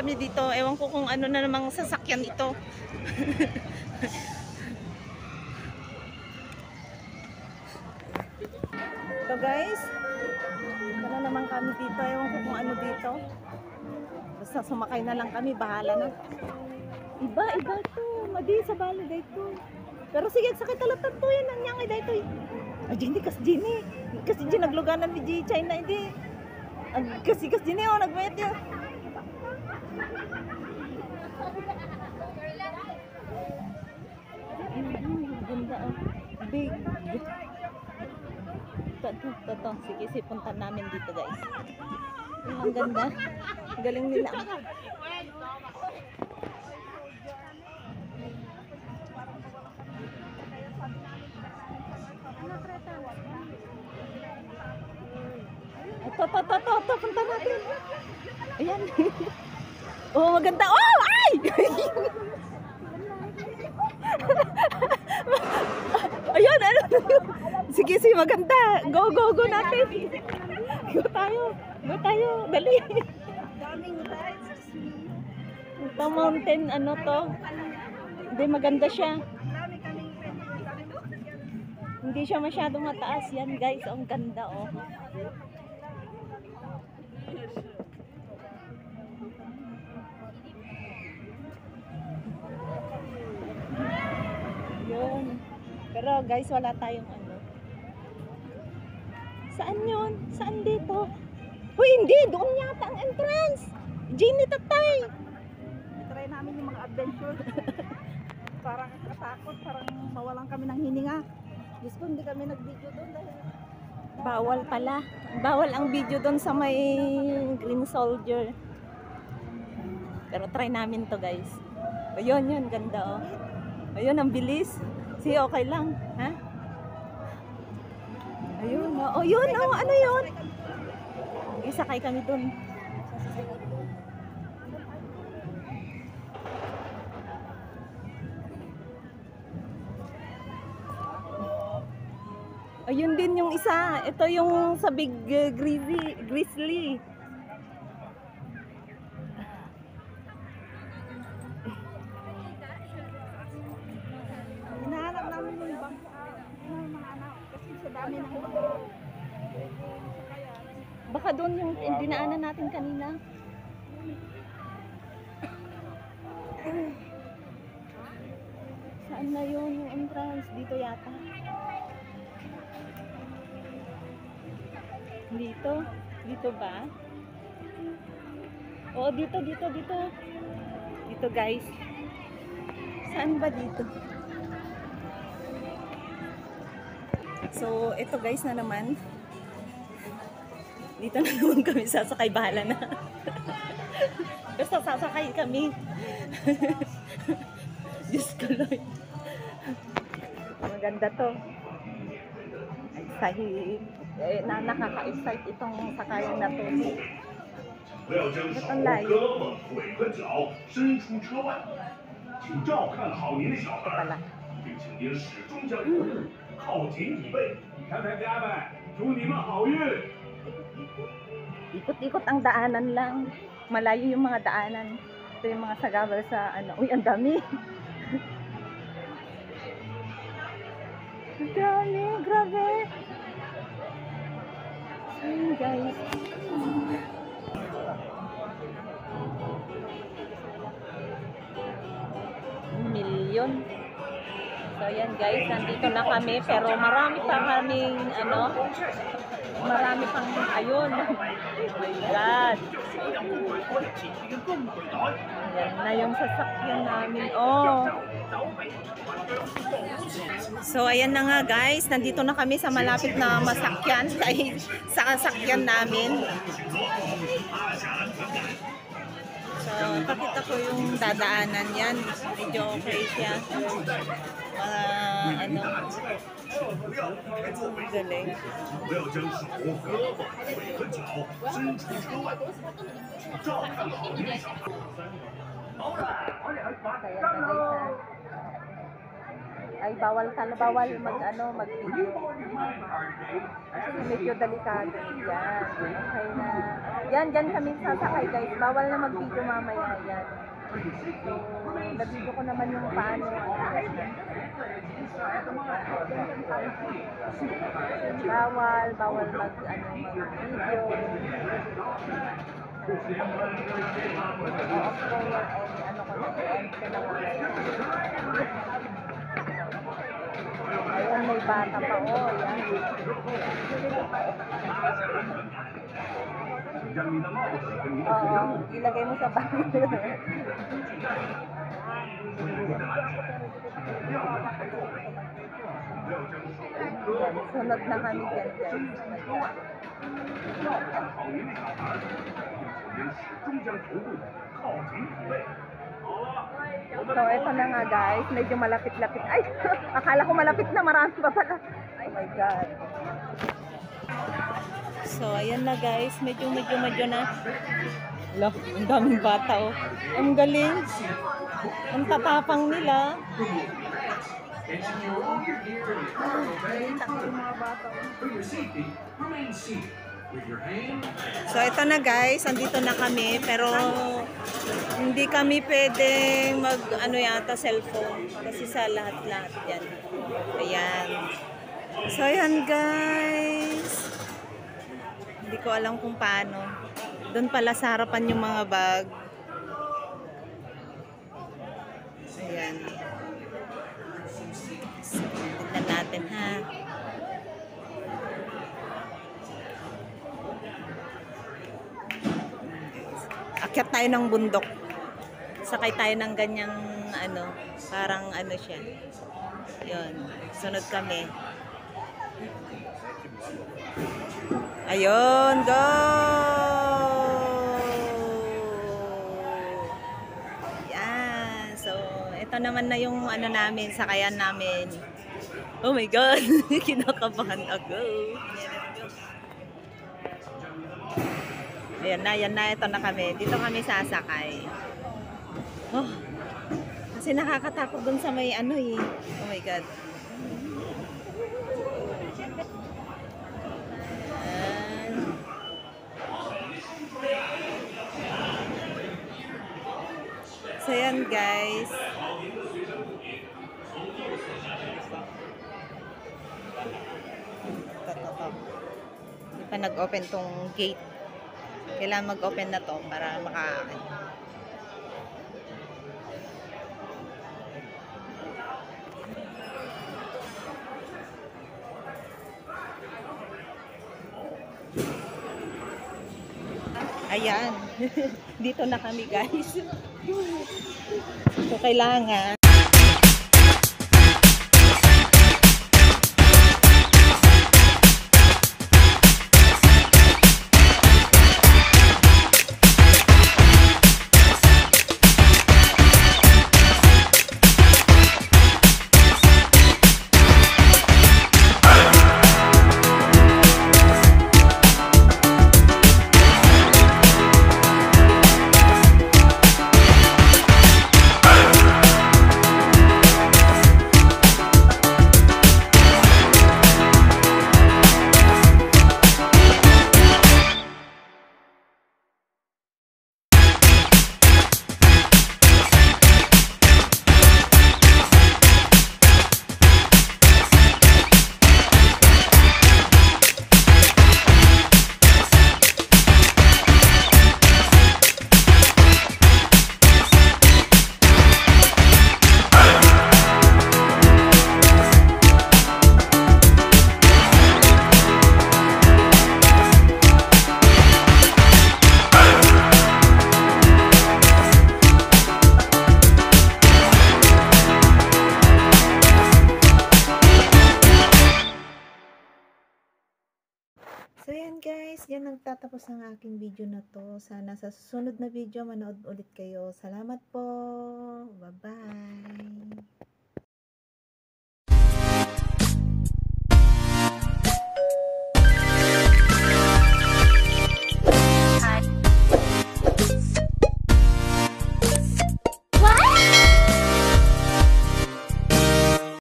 kami dito. Ewan ko kung ano na namang sasakyan ito. So guys, wala naman kami dito. Ewan ko kung ano dito. Basta sumakay na lang kami, bahala na. Iba to. Madi sa balo dito. Pero sige, sakit talatan to yan. Ang nyangay dito. Ay, Jenny, kas Jenny. Kasi Jenny, nagluganan ni G. China, hindi. Kasi Jenny, oh, nagmayat yan. Ganda, oh. Big. Ito. Sige, sipuntan namin dito, guys. Ang ganda. Galing nila. Ito, punta natin. Ayan. Oh, maganda. Oh, ay! Ayun, ano? Sige, maganda. Go natin. Go tayo. Dali. Ito mountain, ano to? Hindi, maganda siya. Hindi siya masyadong mataas. Yan, guys. Ang ganda, oh. Yun. Pero guys, wala tayong ano. Saan yun? Saan dito? Uy, hindi! Doon yata ang entrance! Jenny, tatay! Try namin yung mga adventure. Parang katakot, parang mawalan kami ng hininga. Diyos ko, hindi kami nag-video doon dahil... Bawal pala. Bawal ang video doon sa may Green Soldier. Pero try namin to, guys. Ayun, ganda, oh. Ayun, ang bilis. Si okay lang, ha? Ayun, oh, yun, oh, ano yun? Isakay kami dun. Ayun din yung isa. Ito yung sa Big Grizzly. Hinahanap namin yung bangka ng mga anak kasi sa dami ng mga... Baka doon yung dinaanan natin kanina. Saan na yun yung entrance? Dito yata. Dito ba? Oo, dito. Dito, guys. Saan ba dito? So, ito guys na naman. Dito na naman kami sasakay, bahala na. Basta sasakay kami. Diyos ko, Lord. Maganda to. Excited. Nakaka-excite itong sakayan na to. Ba't ang layo? Ito pala. 靠紧椅背，你看看家们，祝你们好运。 Ikot-ikot ang daanan lang. Malayo yung mga daanan. Ito yung mga sagabal sa ano. Uy, ang dami. Ang dami, grabe. Ayun, guys. Milyon. So yan guys, nandito na kami pero marami pa kaming ano, marami pang ayun. Oh my God. Yan na yung sasakyan namin. Oh. So ayan na nga guys, nandito na kami sa malapit na masakyan sa sasakyan namin. So, pakita ko yung dadaanan yan. Medyo okay siya. Ano. Galing. Kaya na guys, Ay, bawal mag-video. Kasi medyo delikado. Yan, okay na. Yan, dyan kami sasakay guys. Bawal na mag-video mamaya. Yan. So, nabidyo ko naman yung paano. Bawal mag-video. Off forward and ko na ayun, may bata pa. Oh, yan. Oo, ilagay mo sa bag. Yan, sunod na kami dyan, guys. So, ito na nga guys. Medyo malapit-lapit. Ay! Akala ko malapit na. Marami pa pala. Oh my God. So, ayan na guys. Medyo na. Look, ang daming bata oh. Ang galing. Ang tatapang nila. So, ito na guys. Andito na kami. Pero, hindi kami pwedeng cellphone. Kasi sa lahat-lahat yan. Ayan. So, ayan guys. Hindi ko alam kung paano. Doon pala sa harapan yung mga bag. Ayan. So, tignan natin ha. Akyat tayo ng bundok. Sakay tayo ng ganyang parang siya. Yun. Sunod kami. Ayun, go! Yan. So, ito naman na yung namin, sakayan namin. Oh my God! Kinakabahan ako. Ayan na, ito na kami. Dito kami sasakay. Oh, kasi nakakatakot dun sa may Oh my God. Ayan. So yan guys. Hindi pa nag-open tong gate. Kailangan mag-open na to para makakakit. Ayan. Dito na kami guys. So kailangan So yan guys, yan nagtatapos ang aking video na to. Sana sa susunod na video manood ulit kayo. Salamat po. Bye-bye.